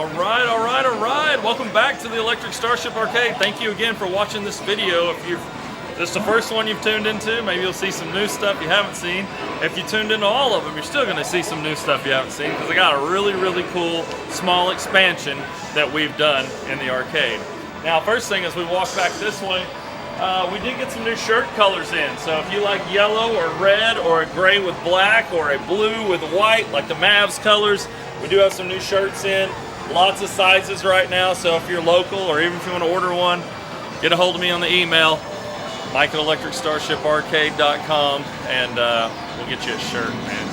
Alright. Welcome back to the Electric Starship Arcade. Thank you again for watching this video. If this is the first one you've tuned into, maybe you'll see some new stuff you haven't seen. If you tuned into all of them, you're still going to see some new stuff you haven't seen, because I got a really cool small expansion that we've done in the arcade. Now, first thing as we walk back this way, we did get some new shirt colors in. So if you like yellow or red or a gray with black or a blue with white, like the Mavs colors, we do have some new shirts in. Lots of sizes right now, so if you're local or even if you want to order one, get a hold of me on the email, mike@electricstarship.arcade.com, and we'll get you a shirt, man.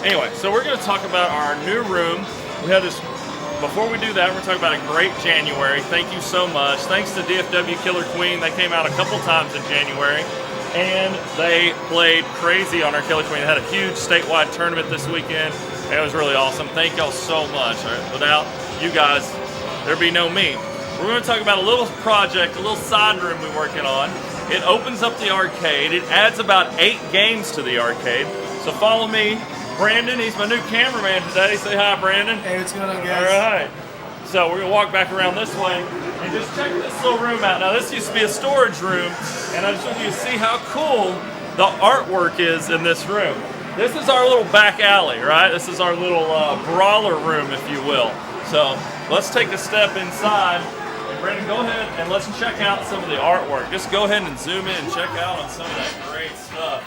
Anyway, so we're going to talk about our new room. We had this. Before we do that, we're talking about a great January. Thank you so much. Thanks to DFW Killer Queen. They came out a couple times in January, and they played crazy on our Killer Queen. They had a huge statewide tournament this weekend. It was really awesome. Thank y'all so much. Without you guys, there'd be no me. We're going to talk about a little project, a little side room we're working on. It opens up the arcade. It adds about 8 games to the arcade. So follow me. Brandon, he's my new cameraman today. Say hi, Brandon. Hey, what's going on, guys? All right. So we're going to walk back around this way and just check this little room out. Now, this used to be a storage room, and I just want you to see how cool the artwork is in this room. This is our little back alley, right? This is our little brawler room, if you will. So let's take a step inside. And Brandon, go ahead and let's check out some of the artwork. Just go ahead and zoom in and check out on some of that great stuff.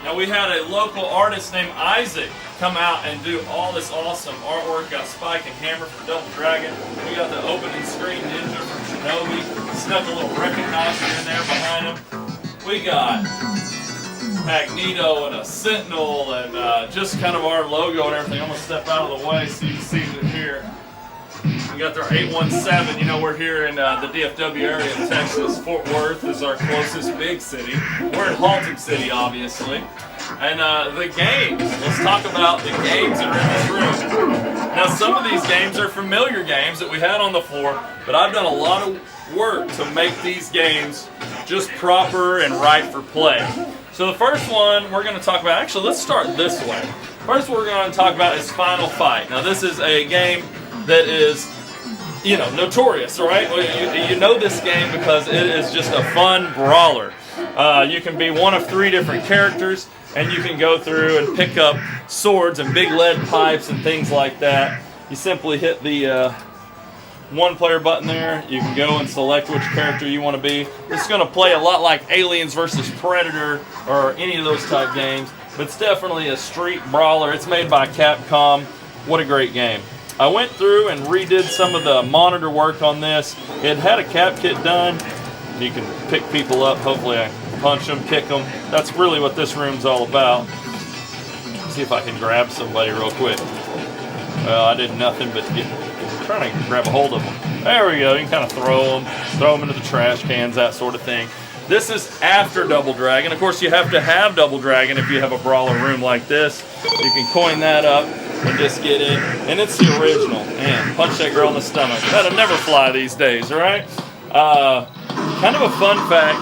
Now, we had a local artist named Isaac come out and do all this awesome artwork. Got Spike and Hammer from Double Dragon. We got the opening screen ninja from Shinobi. Snuck a little recognizer in there behind him. We got Magneto and a Sentinel and just kind of our logo and everything. I'm going to step out of the way so you can see it here. We got their 817. You know, we're here in the DFW area of Texas. Fort Worth is our closest big city. We're in Haltom City, obviously. And the games. Let's talk about the games that are in this room. Now, some of these games are familiar games that we had on the floor, but I've done a lot of work to make these games just proper and right for play. So the first one we're going to talk about, actually, let's start this way. First one we're going to talk about is Final Fight. Now, this is a game that is, you know, notorious, right? You know this game because it is just a fun brawler. You can be one of 3 different characters, and you can go through and pick up swords and big lead pipes and things like that. You simply hit the 1-player button there. You can go and select which character you want to be. It's going to play a lot like Aliens versus Predator or any of those type games, but it's definitely a street brawler. It's made by Capcom. What a great game. I went through and redid some of the monitor work on this. It had a cap kit done. You can pick people up. Hopefully I punch them, kick them. That's really what this room's all about. Let's see if I can grab somebody real quick. Well, I did nothing but trying to grab a hold of them. There we go. You can kind of throw them into the trash cans, that sort of thing. This is after Double Dragon. Of course, you have to have Double Dragon if you have a brawler room like this. You can coin that up and just get in. And it's the original. Man, punch that girl in the stomach. That'll never fly these days, right? Kind of a fun fact.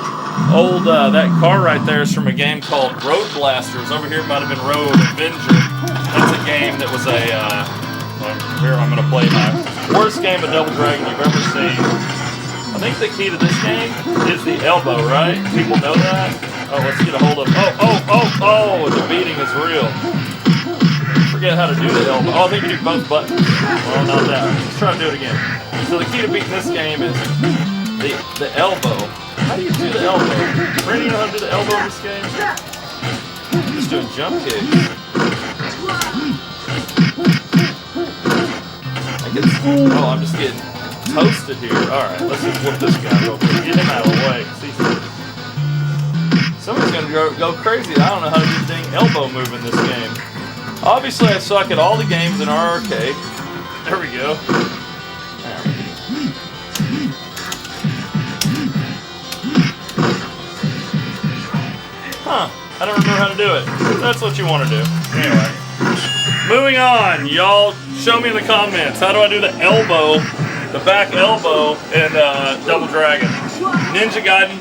That car right there is from a game called Road Blasters. Over here it might have been Road Avenger. That's a game that was here I'm going to play my worst game of Double Dragon you've ever seen. I think the key to this game is the elbow, right? People know that? Oh, let's get a hold of... Oh, the beating is real. Forget how to do the elbow. Oh, I think you do both buttons. Well, not that. Let's try to do it again. So the key to beating this game is the elbow. How do you do the elbow? Brandon, you know how to do the elbow in this game? Just doing jump kicks. I'm just getting toasted here. Alright, let's just whoop this guy real quick. Get him out of the way. Somebody's going to go crazy. I don't know how to do the dang elbow move in this game. Obviously, I suck at all the games in our arcade. There we go. Huh. I don't remember how to do it. That's what you want to do. Anyway. Moving on. Y'all show me in the comments. How do I do the elbow, the back elbow in Double Dragon? Ninja Gaiden.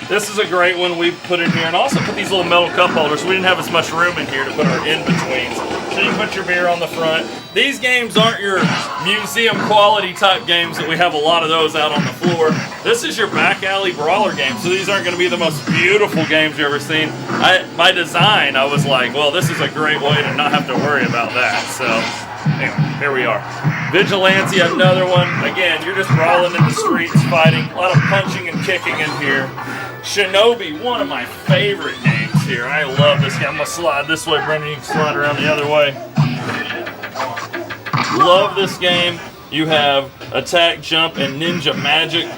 This is a great one we put in here, and also put these little metal cup holders. We didn't have as much room in here to put our in-betweens. So you can put your beer on the front. These games aren't your museum quality type games that we have a lot of those out on the floor. This is your back alley brawler game. So these aren't going to be the most beautiful games you've ever seen. By design, I was like, well, this is a great way to not have to worry about that. So anyway, here we are. Vigilante, another one. Again, you're just brawling in the streets, fighting. A lot of punching and kicking in here. Shinobi, one of my favorite games here. I love this game. I'm going to slide this way, Brendan. You can slide around the other way. Love this game. You have attack, jump, and ninja magic.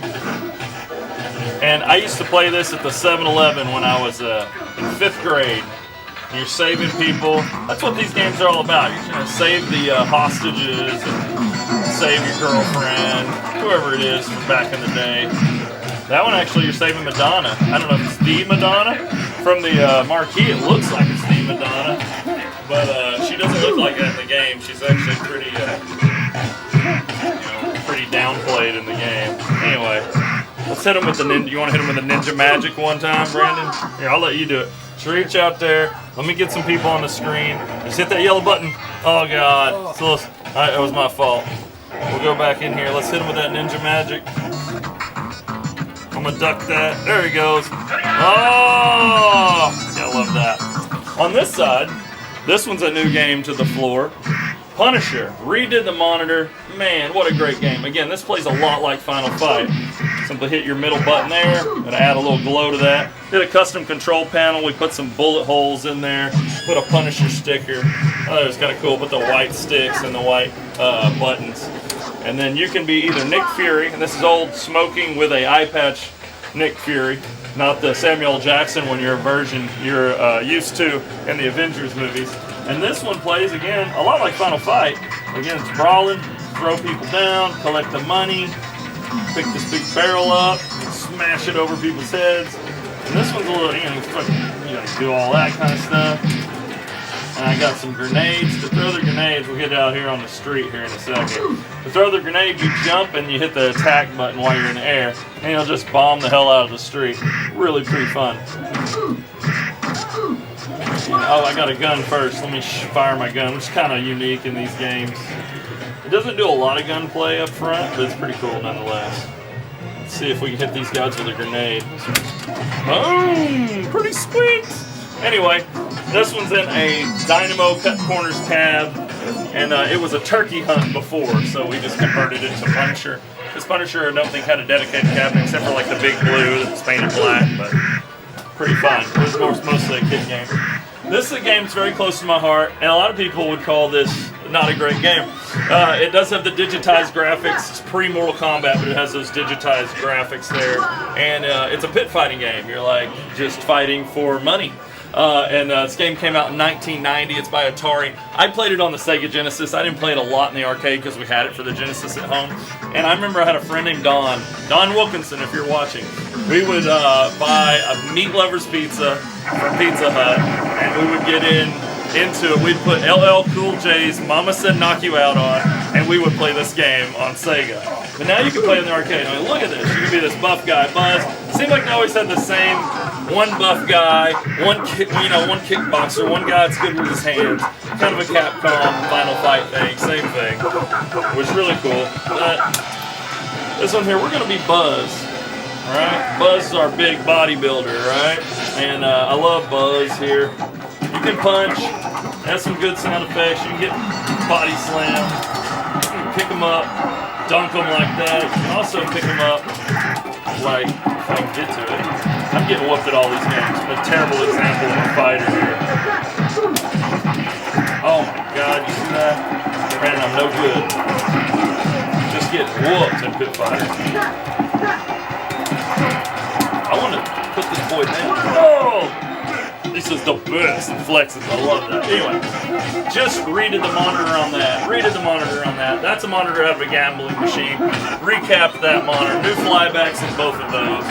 And I used to play this at the 7-Eleven when I was in 5th grade. You're saving people. That's what these games are all about. You're going to save the hostages and save your girlfriend, whoever it is from back in the day. That one actually, you're saving Madonna. I don't know if it's the Madonna. From the marquee, it looks like it's the Madonna. But she doesn't look like that in the game. She's actually pretty, pretty downplayed in the game. Anyway, let's hit him with the ninja. You want to hit him with the ninja magic one time, Brandon? Here, I'll let you do it. Just reach out there. Let me get some people on the screen. Just hit that yellow button. Oh, God. So, alright, that was my fault. We'll go back in here. Let's hit him with that ninja magic. I'm gonna duck that. There he goes. Oh! Yeah, I love that. On this side, this one's a new game to the floor. Punisher. Redid the monitor. Man, what a great game. Again, this plays a lot like Final Fight. Simply hit your middle button there. Gonna add a little glow to that. Did a custom control panel. We put some bullet holes in there. Put a Punisher sticker. Oh, it was kind of cool. Put the white sticks and the white buttons. And then you can be either Nick Fury, and this is old smoking with a eye patch Nick Fury, not the Samuel Jackson one you're used to in the Avengers movies. And this one plays, again, a lot like Final Fight. Again, it's brawling, throw people down, collect the money, pick this big barrel up, smash it over people's heads. And this one's a little, you gotta do all that kind of stuff. And I got some grenades. To throw the grenades, we'll get out here on the street here in a second. To throw the grenade, you jump and you hit the attack button while you're in the air, and you'll just bomb the hell out of the street. Really pretty fun. Oh, I got a gun first. Let me fire my gun, which is kind of unique in these games. It doesn't do a lot of gunplay up front, but it's pretty cool nonetheless. Let's see if we can hit these guys with a grenade. Boom! Pretty sweet! Anyway, this one's in a Dynamo Cut Corners tab, and it was a turkey hunt before, so we just converted it to Punisher. This Punisher, I don't think, had a dedicated cabinet except for like the big blue that's painted black, but pretty fun. It was mostly a kid game. This is a game that's very close to my heart, and a lot of people would call this not a great game. It does have the digitized graphics. It's pre-Mortal Kombat, but it has those digitized graphics there, and it's a pit fighting game. You're like just fighting for money. This game came out in 1990. It's by Atari. I played it on the Sega Genesis. I didn't play it a lot in the arcade because we had it for the Genesis at home. And I remember I had a friend named Don Wilkinson, if you're watching. We would buy a meat lover's pizza from Pizza Hut, and we would get into it. We'd put LL Cool J's Mama Said Knock You Out on, and we would play this game on Sega. But now you can play it in the arcade. I mean, look at this. You can be this buff guy, Buzz. It seemed like they always had the same one buff guy, one kickboxer, one guy that's good with his hands. Kind of a Capcom Final Fight thing, same thing. Which is really cool. This one here, we're going to be Buzz. Alright? Buzz is our big bodybuilder, right? And I love Buzz here. You can punch, has some good sound effects. You can get body slam, you can pick them up, dunk them like that. You can also pick them up, like, if I can get to it. I'm getting whooped at all these games. I'm a terrible example of a fighter here. Oh my God, you see that? Brandon, I'm no good. Just getting whooped in pit fighter. I want to put this boy down. Oh! This is the best flexes. I love that. Anyway, just redid the monitor on that. That's a monitor out of a gambling machine. Recapped that monitor. New flybacks in both of those.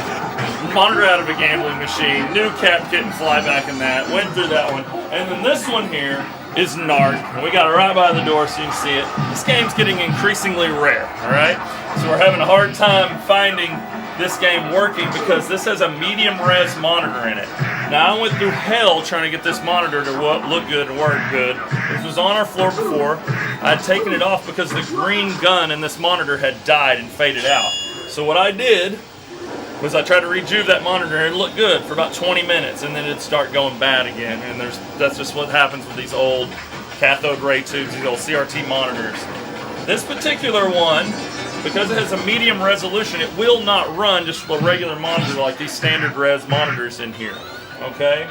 Monitor out of a gambling machine. New cap kit and flyback in that. Went through that one. And then this one here is Narc. And we got it right by the door so you can see it. This game's getting increasingly rare, alright? So we're having a hard time finding this game working because this has a medium res monitor in it. Now I went through hell trying to get this monitor to look good and work good. This was on our floor before. I had taken it off because the green gun in this monitor had died and faded out. So what I did was I tried to rejuve that monitor and it looked good for about 20 minutes and then it'd start going bad again. And that's just what happens with these old cathode ray tubes, these old CRT monitors. This particular one, because it has a medium resolution, it will not run just a regular monitor like these standard res monitors in here. Okay?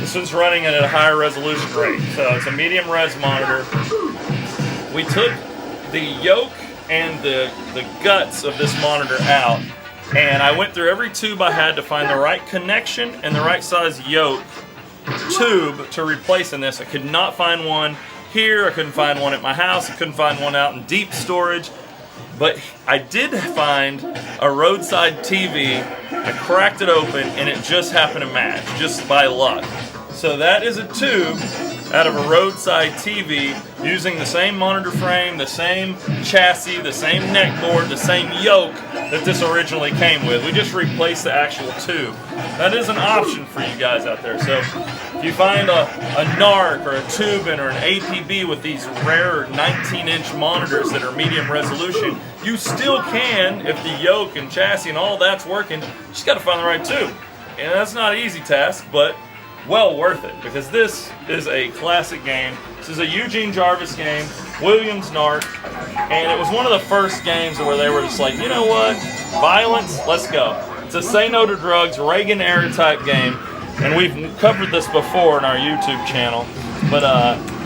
This one's running at a higher resolution rate. So it's a medium res monitor. We took the yoke and the guts of this monitor out, and I went through every tube I had to find the right connection and the right size yoke tube to replace in this. I could not find one here, I couldn't find one at my house, I couldn't find one out in deep storage. But I did find a roadside TV, I cracked it open, and it just happened to match, just by luck. So that is a tube out of a roadside TV using the same monitor frame, the same chassis, the same neck board, the same yoke that this originally came with. We just replaced the actual tube. That is an option for you guys out there. So if you find a NARC or a Tubin or an APB with these rare 19-inch monitors that are medium resolution, you still can, if the yoke and chassis and all that's working, you just got to find the right tube. And that's not an easy task, but well worth it, because this is a classic game. This is a Eugene Jarvis game, Williams NARC, and it was one of the first games where they were just like, you know what, violence, let's go. It's a say no to drugs, Reagan era type game, and we've covered this before in our YouTube channel, but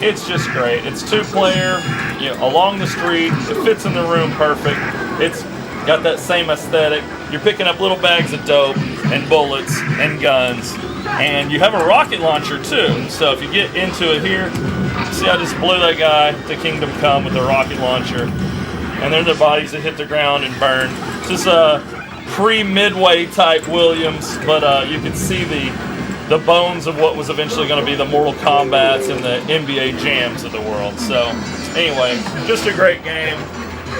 it's just great. It's two-player, you know, along the street, it fits in the room perfect. It's got that same aesthetic. You're picking up little bags of dope and bullets and guns, and you have a rocket launcher too. So if you get into it here, see I just blew that guy to Kingdom Come with a rocket launcher, and they're the bodies that hit the ground and burn. This is a pre-Midway type Williams, but you can see the bones of what was eventually going to be the Mortal Kombats and the NBA Jams of the world. So anyway, just a great game,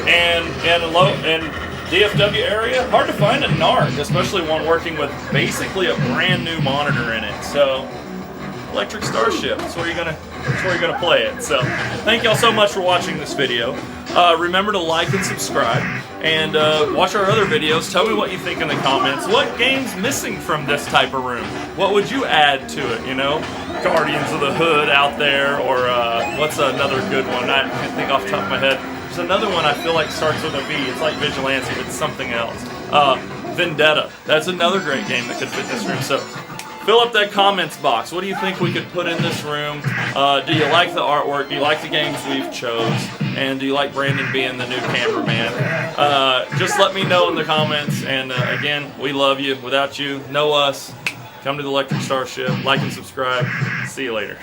and DFW area, hard to find a NARC, especially one working with basically a brand new monitor in it. So Electric Starship, that's where you're gonna play it. So thank y'all so much for watching this video. Remember to like and subscribe, and watch our other videos. Tell me what you think in the comments. What game's missing from this type of room? What would you add to it? You know, Guardians of the Hood out there, or what's another good one? I can't think off the top of my head. There's another one I feel like starts with a V. It's like Vigilante, but it's something else. Vendetta. That's another great game that could fit this room. So fill up that comments box. What do you think we could put in this room? Do you like the artwork? Do you like the games we've chose? And do you like Brandon being the new cameraman? Just let me know in the comments. And again, we love you. Without you, know us. Come to the Electric Starship. Like and subscribe. See you later.